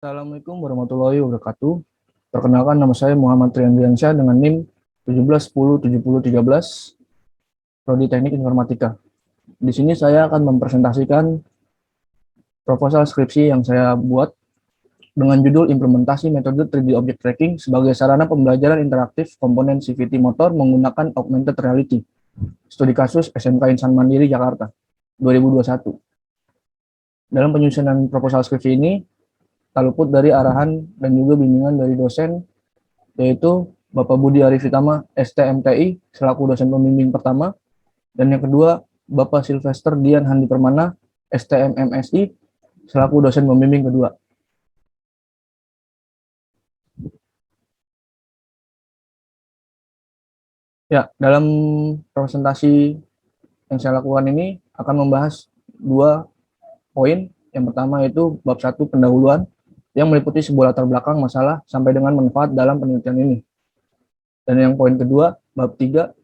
Assalamualaikum warahmatullahi wabarakatuh. Perkenalkan, nama saya Muhammad Triandriansyah dengan NIM 17107013, Prodi Teknik Informatika. Di sini saya akan mempresentasikan proposal skripsi yang saya buat dengan judul Implementasi Metode 3D Object Tracking sebagai sarana pembelajaran interaktif komponen CVT motor menggunakan Augmented Reality. Studi kasus SMK Insan Mandiri Jakarta 2021. Dalam penyusunan proposal skripsi ini, tak luput dari arahan dan juga bimbingan dari dosen, yaitu Bapak Budi Arifitama, STMTI, selaku dosen pembimbing pertama, dan yang kedua, Bapak Sylvester Dian Handi Permana, STMMSI, selaku dosen pembimbing kedua. Ya, dalam presentasi yang saya lakukan ini akan membahas dua poin. Yang pertama yaitu bab 1 pendahuluan, yang meliputi sebuah latar belakang masalah sampai dengan manfaat dalam penelitian ini. Dan yang poin kedua, bab 3,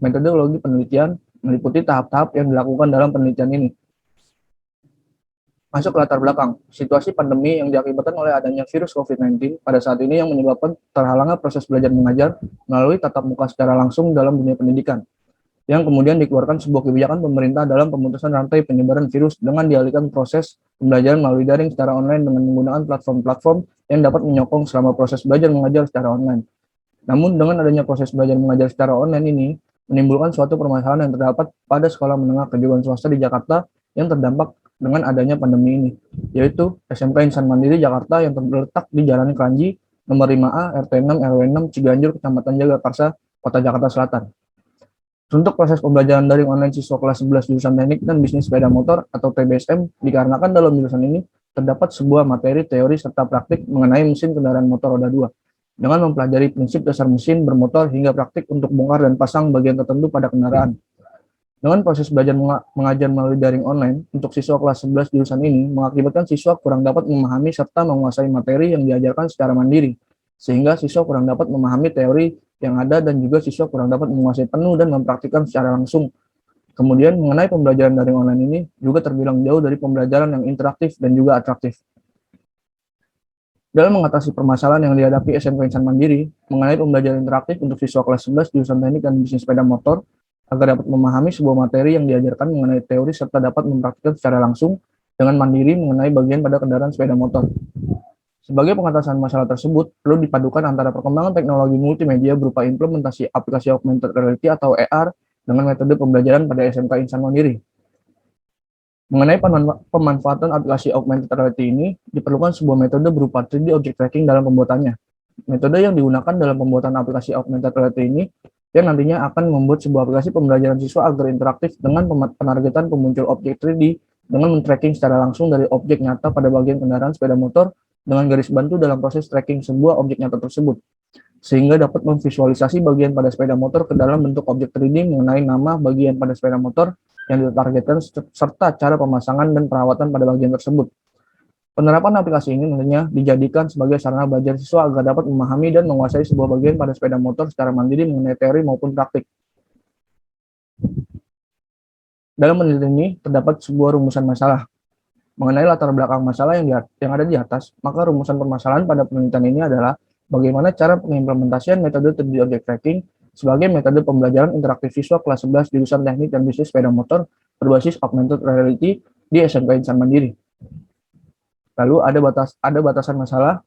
metodologi penelitian, meliputi tahap-tahap yang dilakukan dalam penelitian ini. Masuk ke latar belakang, situasi pandemi yang diakibatkan oleh adanya virus COVID-19 pada saat ini yang menyebabkan terhalangnya proses belajar mengajar melalui tatap muka secara langsung dalam dunia pendidikan, yang kemudian dikeluarkan sebuah kebijakan pemerintah dalam pemutusan rantai penyebaran virus dengan dialihkan proses pembelajaran melalui daring secara online dengan menggunakan platform-platform yang dapat menyokong selama proses belajar mengajar secara online. Namun dengan adanya proses belajar mengajar secara online ini menimbulkan suatu permasalahan yang terdapat pada sekolah menengah kejuruan swasta di Jakarta yang terdampak dengan adanya pandemi ini, yaitu SMK Insan Mandiri Jakarta yang terletak di Jalan Kranji, nomor 5A, RT 6, RW 6, Ciganjur, Kecamatan Jagakarsa, Kota Jakarta Selatan. Untuk proses pembelajaran daring online siswa kelas 11 jurusan Teknik dan Bisnis Sepeda Motor atau TBSM, dikarenakan dalam jurusan ini terdapat sebuah materi teori serta praktik mengenai mesin kendaraan motor roda 2, dengan mempelajari prinsip dasar mesin bermotor hingga praktik untuk bongkar dan pasang bagian tertentu pada kendaraan. Dengan proses belajar mengajar melalui daring online untuk siswa kelas 11 jurusan ini mengakibatkan siswa kurang dapat memahami serta menguasai materi yang diajarkan secara mandiri, sehingga siswa kurang dapat memahami teori yang ada dan juga siswa kurang dapat menguasai penuh dan mempraktikkan secara langsung. Kemudian mengenai pembelajaran daring online ini juga terbilang jauh dari pembelajaran yang interaktif dan juga atraktif. Dalam mengatasi permasalahan yang dihadapi SMK Insan Mandiri mengenai pembelajaran interaktif untuk siswa kelas 11 jurusan Teknik dan Bisnis Sepeda Motor, agar dapat memahami sebuah materi yang diajarkan mengenai teori serta dapat mempraktikkan secara langsung dengan mandiri mengenai bagian pada kendaraan sepeda motor. Sebagai pengatasan masalah tersebut, perlu dipadukan antara perkembangan teknologi multimedia berupa implementasi aplikasi augmented reality atau AR dengan metode pembelajaran pada SMK Insan Mandiri. Mengenai pemanfaatan aplikasi augmented reality ini, diperlukan sebuah metode berupa 3D object tracking dalam pembuatannya. Metode yang digunakan dalam pembuatan aplikasi augmented reality ini yang nantinya akan membuat sebuah aplikasi pembelajaran siswa agar interaktif dengan penargetan pemuncul objek 3D dengan men-tracking secara langsung dari objek nyata pada bagian kendaraan sepeda motor dengan garis bantu dalam proses tracking sebuah objek nyata tersebut, sehingga dapat memvisualisasi bagian pada sepeda motor ke dalam bentuk objek 3D mengenai nama bagian pada sepeda motor yang ditargetkan serta cara pemasangan dan perawatan pada bagian tersebut. Penerapan aplikasi ini tentunya dijadikan sebagai sarana belajar siswa agar dapat memahami dan menguasai sebuah bagian pada sepeda motor secara mandiri mengenai teori maupun praktik. Dalam penelitian ini terdapat sebuah rumusan masalah. Mengenai latar belakang masalah yang ada di atas, maka rumusan permasalahan pada penelitian ini adalah bagaimana cara pengimplementasian metode 3D object tracking sebagai metode pembelajaran interaktif siswa kelas 11 jurusan Teknik dan Bisnis Sepeda Motor berbasis augmented reality di SMK Insan Mandiri. Lalu ada batasan masalah.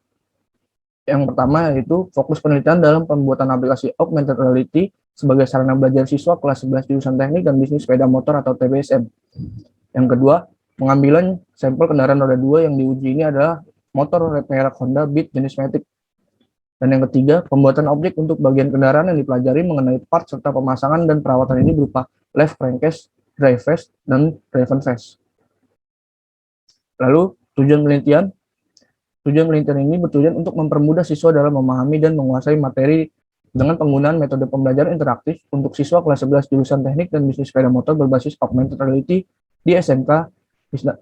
Yang pertama yaitu fokus penelitian dalam pembuatan aplikasi augmented reality sebagai sarana belajar siswa kelas 11 jurusan Teknik dan Bisnis Sepeda Motor atau TBSM. Yang kedua, pengambilan sampel kendaraan roda 2 yang diuji ini adalah motor merek Honda Beat jenis Matic. Dan yang ketiga, pembuatan objek untuk bagian kendaraan yang dipelajari mengenai part serta pemasangan dan perawatan ini berupa left crankcase, drive face, dan driven face. Lalu, tujuan penelitian ini bertujuan untuk mempermudah siswa dalam memahami dan menguasai materi dengan penggunaan metode pembelajaran interaktif untuk siswa kelas 11 jurusan Teknik dan Bisnis Sepeda Motor berbasis augmented reality di SMK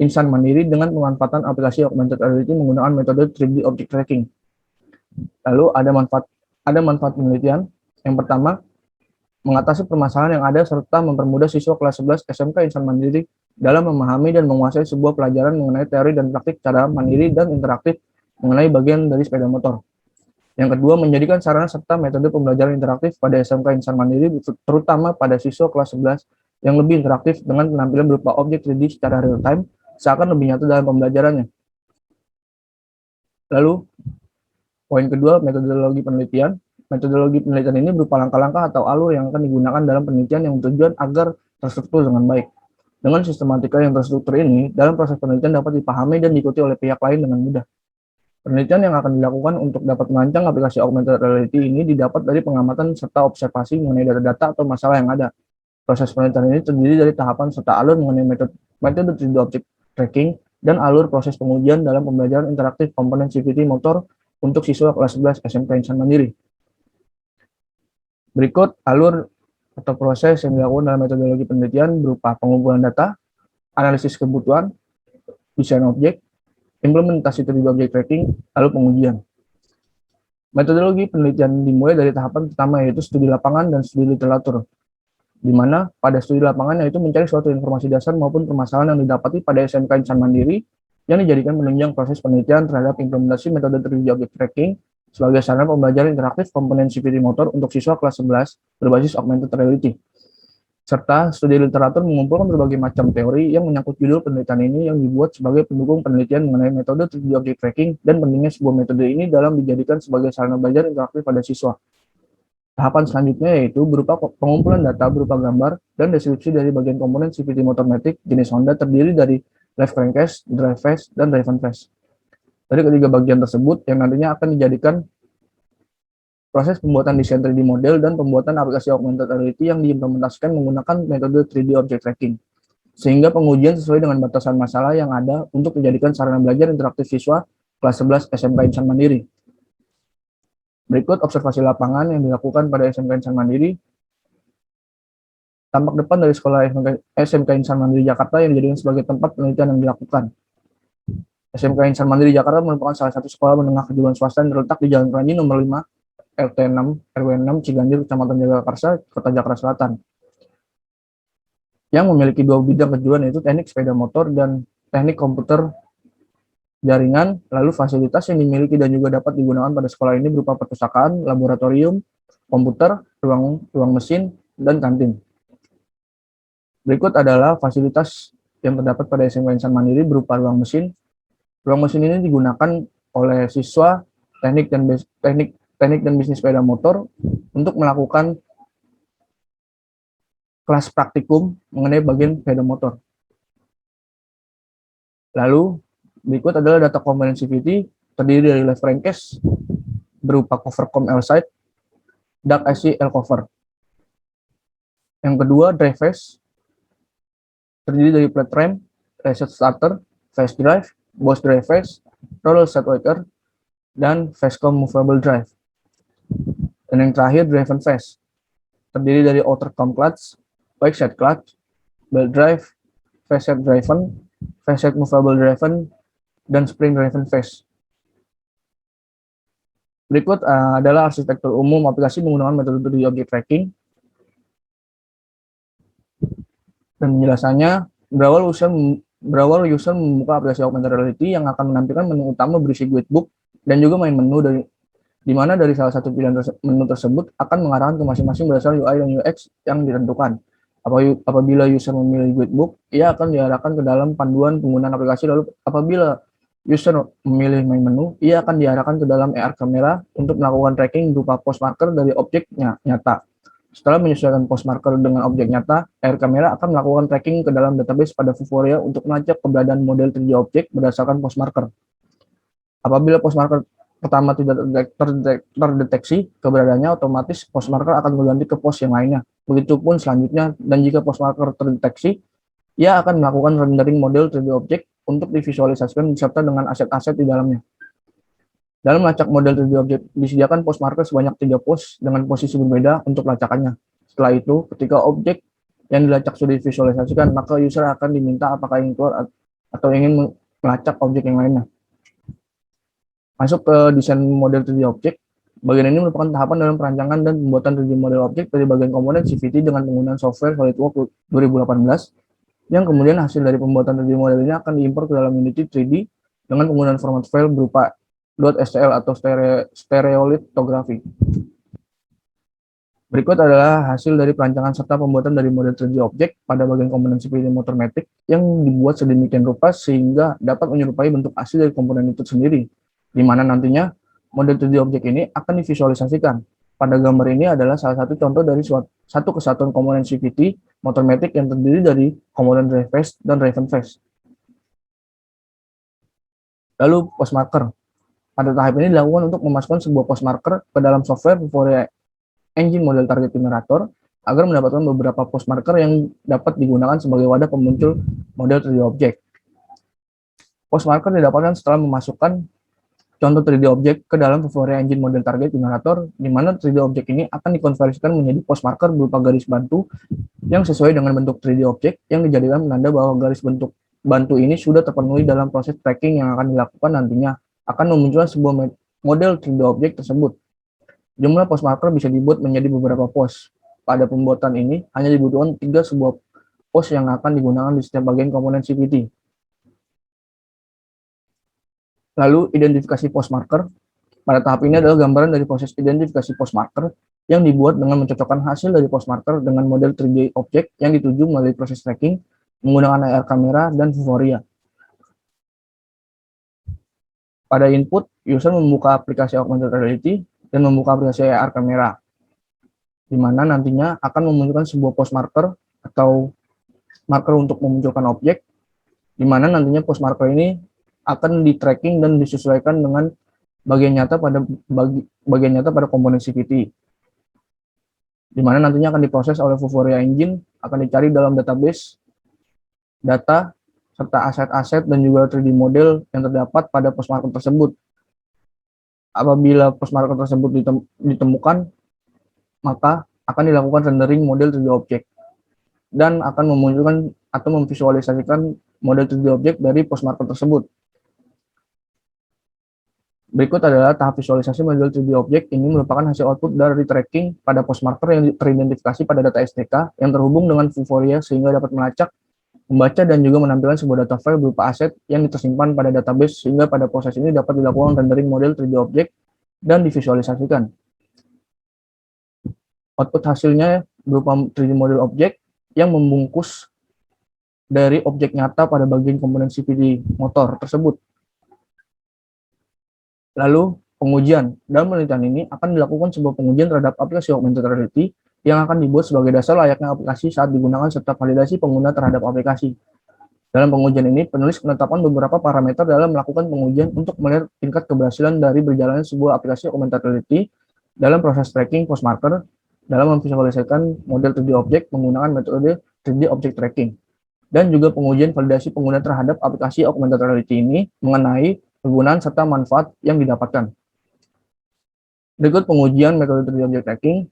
Insan Mandiri dengan pemanfaatan aplikasi augmented reality menggunakan metode 3D object tracking. Lalu ada manfaat penelitian. Yang pertama, mengatasi permasalahan yang ada serta mempermudah siswa kelas 11 SMK Insan Mandiri dalam memahami dan menguasai sebuah pelajaran mengenai teori dan praktik secara mandiri dan interaktif mengenai bagian dari sepeda motor. Yang kedua, menjadikan sarana serta metode pembelajaran interaktif pada SMK Insan Mandiri, terutama pada siswa kelas 11 yang lebih interaktif dengan penampilan berupa objek 3D secara real time, seakan lebih nyata dalam pembelajarannya. Lalu, poin kedua, metodologi penelitian. Metodologi penelitian ini berupa langkah-langkah atau alur yang akan digunakan dalam penelitian yang bertujuan agar terstruktur dengan baik. Dengan sistematika yang terstruktur ini, dalam proses penelitian dapat dipahami dan diikuti oleh pihak lain dengan mudah. Penelitian yang akan dilakukan untuk dapat merancang aplikasi augmented reality ini didapat dari pengamatan serta observasi mengenai data-data atau masalah yang ada. Proses penelitian ini terdiri dari tahapan serta alur mengenai metode 3D object tracking dan alur proses pengujian dalam pembelajaran interaktif komponen CVT motor untuk siswa kelas 11 SMK Insan Mandiri. Berikut alur atau proses yang dilakukan dalam metodologi penelitian berupa pengumpulan data, analisis kebutuhan, desain objek, implementasi 3D object tracking, lalu pengujian. Metodologi penelitian dimulai dari tahapan pertama, yaitu studi lapangan dan studi literatur, di mana pada studi lapangan yaitu mencari suatu informasi dasar maupun permasalahan yang didapati pada SMK Insan Mandiri yang dijadikan penunjang proses penelitian terhadap implementasi metode 3D object tracking sebagai sarana pembelajaran interaktif komponen CVT motor untuk siswa kelas 11 berbasis augmented reality. Serta studi literatur mengumpulkan berbagai macam teori yang menyangkut judul penelitian ini yang dibuat sebagai pendukung penelitian mengenai metode 3D object tracking dan pentingnya sebuah metode ini dalam dijadikan sebagai sarana belajar interaktif pada siswa. Tahapan selanjutnya yaitu berupa pengumpulan data berupa gambar dan deskripsi dari bagian komponen CVT motor matic jenis Honda terdiri dari left crankcase, drive face, dan driven face. Dari ketiga bagian tersebut yang nantinya akan dijadikan proses pembuatan desain 3D model dan pembuatan aplikasi augmented reality yang diimplementasikan menggunakan metode 3D object tracking. Sehingga pengujian sesuai dengan batasan masalah yang ada untuk dijadikan sarana belajar interaktif siswa kelas 11 SMK Insan Mandiri. Berikut observasi lapangan yang dilakukan pada SMK Insan Mandiri. Tampak depan dari sekolah SMK Insan Mandiri Jakarta yang dijadikan sebagai tempat penelitian yang dilakukan. SMK Insan Mandiri Jakarta merupakan salah satu sekolah menengah kejuruan swasta yang terletak di Jalan Pelangi nomor 5, RT 6, RW 6, Ciganjur, Kecamatan Jagakarsa, Kota Jakarta Selatan. Yang memiliki dua bidang kejuruan yaitu teknik sepeda motor dan teknik komputer jaringan. Lalu fasilitas yang dimiliki dan juga dapat digunakan pada sekolah ini berupa perpustakaan, laboratorium, komputer, ruang mesin, dan kantin. Berikut adalah fasilitas yang terdapat pada SMK Insan Mandiri berupa ruang mesin. Ruang mesin ini digunakan oleh siswa teknik dan bisnis sepeda motor untuk melakukan kelas praktikum mengenai bagian sepeda motor. Lalu, berikut adalah data komponen CVT terdiri dari left crankcase berupa cover com L-side, duct IC L-cover. Yang kedua, drive face terdiri dari plate frame, reset starter, face drive, boss drive face, roller set waker, dan facecom movable drive. Dan yang terakhir, driven face terdiri dari outer com clutch, bike set clutch, belt drive, face set driven, face set movable driven, dan spring driven face. Berikut adalah arsitektur umum aplikasi menggunakan metode 3D object tracking. Dan penjelasannya, berawal user membuka aplikasi augmented reality yang akan menampilkan menu utama berisi guidebook dan juga main menu di mana dari salah satu pilihan menu tersebut akan mengarahkan ke masing-masing berdasarkan UI dan UX yang ditentukan. Apabila user memilih guidebook, ia akan diarahkan ke dalam panduan penggunaan aplikasi. Lalu apabila user memilih main menu, ia akan diarahkan ke dalam AR kamera untuk melakukan tracking berupa pose marker dari objek nyata. Setelah menyesuaikan pose marker dengan objek nyata, AR kamera akan melakukan tracking ke dalam database pada Vuforia untuk melacak keberadaan model 3D objek berdasarkan pose marker. Apabila pose marker pertama tidak terdeteksi keberadaannya, otomatis pose marker akan berganti ke pose yang lainnya. Begitupun selanjutnya, dan jika pose marker terdeteksi, ia akan melakukan rendering model 3D objek untuk divisualisasikan beserta dengan aset-aset di dalamnya. Dalam melacak model 3D objek, disediakan pose marker sebanyak 3 pose dengan posisi berbeda untuk pelacakannya. Setelah itu, ketika objek yang dilacak sudah divisualisasikan, maka user akan diminta apakah ingin keluar atau ingin melacak objek yang lainnya. Masuk ke desain model 3D objek. Bagian ini merupakan tahapan dalam perancangan dan pembuatan 3D model objek dari bagian komponen CVT dengan penggunaan software SolidWorks 2018, yang kemudian hasil dari pembuatan 3D model ini akan diimpor ke dalam Unity 3D dengan penggunaan format file berupa .stl atau stereolitografi. Berikut adalah hasil dari perancangan serta pembuatan dari model 3D objek pada bagian komponen CPU motormatic yang dibuat sedemikian rupa sehingga dapat menyerupai bentuk asli dari komponen itu sendiri, di mana nantinya model 3D objek ini akan divisualisasikan. Pada gambar ini adalah salah satu contoh dari satu kesatuan komponen CVT motormatic yang terdiri dari komponen drive face dan driven face. Lalu post marker. Pada tahap ini dilakukan untuk memasukkan sebuah post marker ke dalam software Vuforia Engine model target generator agar mendapatkan beberapa post marker yang dapat digunakan sebagai wadah pemuncul model 3D objek. Post marker didapatkan setelah memasukkan contoh 3D objek ke dalam Vuforia Engine model target generator, di mana 3D objek ini akan dikonversikan menjadi post marker berupa garis bantu yang sesuai dengan bentuk 3D objek yang dijadikan penanda bahwa garis bentuk bantu ini sudah terpenuhi dalam proses tracking yang akan dilakukan nantinya akan memunculkan sebuah model 3D objek tersebut. Jumlah post marker bisa dibuat menjadi beberapa pos. Pada pembuatan ini, hanya dibutuhkan 3 sebuah pos yang akan digunakan di setiap bagian komponen CVT. Lalu, identifikasi post marker. Pada tahap ini adalah gambaran dari proses identifikasi post marker yang dibuat dengan mencocokkan hasil dari post marker dengan model 3D objek yang dituju melalui proses tracking menggunakan AR kamera dan Vuforia. Pada input, user membuka aplikasi augmented reality dan membuka aplikasi AR kamera, di mana nantinya akan memunculkan sebuah post marker atau marker untuk memunculkan objek, di mana nantinya post marker ini akan di-tracking dan disesuaikan dengan bagian nyata pada komponen CVT, di mana nantinya akan diproses oleh Vuforia Engine, akan dicari dalam database data serta aset-aset dan juga 3D model yang terdapat pada post marker tersebut. Apabila post marker tersebut ditemukan, maka akan dilakukan rendering model 3D objek dan akan memunculkan atau memvisualisasikan model 3D objek dari post marker tersebut. Berikut adalah tahap visualisasi model 3D objek. Ini merupakan hasil output dari tracking pada post marker yang teridentifikasi pada data SDK yang terhubung dengan Vuforia sehingga dapat melacak, membaca, dan juga menampilkan sebuah data file berupa aset yang tersimpan pada database sehingga pada proses ini dapat dilakukan rendering model 3D objek dan divisualisasikan. Output hasilnya berupa 3D model objek yang membungkus dari objek nyata pada bagian komponen CVT motor tersebut. Lalu, pengujian. Dalam penelitian ini akan dilakukan sebuah pengujian terhadap aplikasi augmented reality yang akan dibuat sebagai dasar layaknya aplikasi saat digunakan serta validasi pengguna terhadap aplikasi. Dalam pengujian ini, penulis menetapkan beberapa parameter dalam melakukan pengujian untuk melihat tingkat keberhasilan dari berjalannya sebuah aplikasi augmented reality dalam proses tracking post marker dalam memvisualisasikan model 3D objek menggunakan metode 3D object tracking. Dan juga pengujian validasi pengguna terhadap aplikasi augmented reality ini mengenai penggunaan serta manfaat yang didapatkan. Berikut pengujian metode 3D object tracking.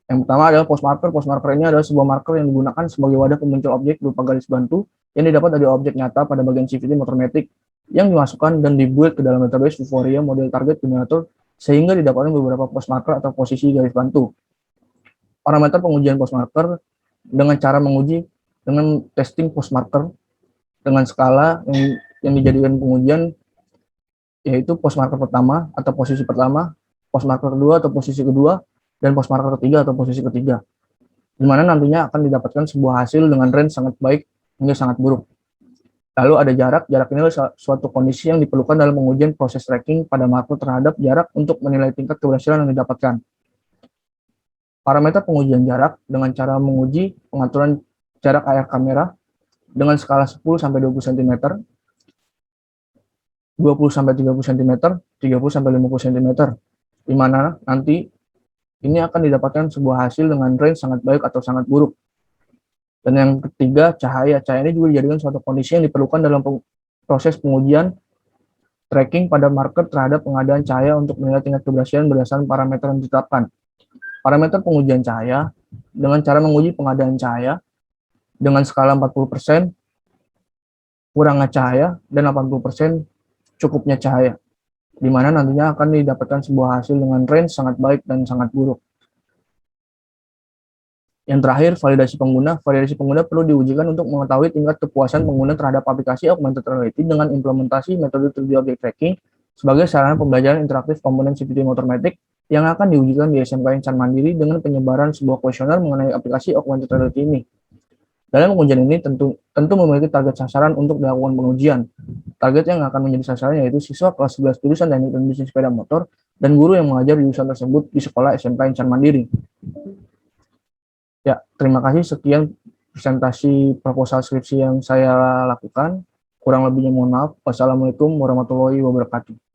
Yang pertama adalah post marker. Post marker ini adalah sebuah marker yang digunakan sebagai wadah pemuncul objek berupa garis bantu yang didapat dari objek nyata pada bagian CVT motormatic yang dimasukkan dan dibuat ke dalam database Vuforia model target generator sehingga didapatkan beberapa post marker atau posisi garis bantu. Parameter pengujian post marker dengan cara menguji dengan testing post marker dengan skala yang dijadikan pengujian, yaitu post marker pertama atau posisi pertama, post marker kedua atau posisi kedua, dan post marker ketiga atau posisi ketiga, di mana nantinya akan didapatkan sebuah hasil dengan range sangat baik hingga sangat buruk. Lalu ada jarak. Jarak ini adalah suatu kondisi yang diperlukan dalam pengujian proses tracking pada marker terhadap jarak untuk menilai tingkat keberhasilan yang didapatkan. Parameter pengujian jarak dengan cara menguji pengaturan jarak AR kamera dengan skala 10-20 cm, 20-30 cm, 30-50 cm, di mana nanti ini akan didapatkan sebuah hasil dengan range sangat baik atau sangat buruk. Dan yang ketiga, cahaya. Cahaya ini juga dijadikan suatu kondisi yang diperlukan dalam proses pengujian tracking pada marker terhadap pengadaan cahaya untuk menilai tingkat keberhasilan berdasarkan parameter yang ditetapkan. Parameter pengujian cahaya dengan cara menguji pengadaan cahaya dengan skala 40%, kurangnya cahaya, dan 80% cukupnya cahaya, di mana nantinya akan didapatkan sebuah hasil dengan range sangat baik dan sangat buruk. Yang terakhir, validasi pengguna. Validasi pengguna perlu diujikan untuk mengetahui tingkat kepuasan pengguna terhadap aplikasi augmented reality dengan implementasi metode 3D object tracking sebagai sarana pembelajaran interaktif komponen CVT Motormatic yang akan diujikan di SMK Insan Mandiri dengan penyebaran sebuah kuesioner mengenai aplikasi augmented reality ini. Dalam pengujian ini tentu memiliki target sasaran untuk dilakukan pengujian. Target yang akan menjadi sasaran yaitu siswa kelas 11 jurusan Teknik dan Bisnis Sepeda Motor dan guru yang mengajar jurusan tersebut di sekolah SMK Insan Mandiri. Ya, terima kasih. Sekian presentasi proposal skripsi yang saya lakukan. Kurang lebihnya mohon maaf. Wassalamualaikum warahmatullahi wabarakatuh.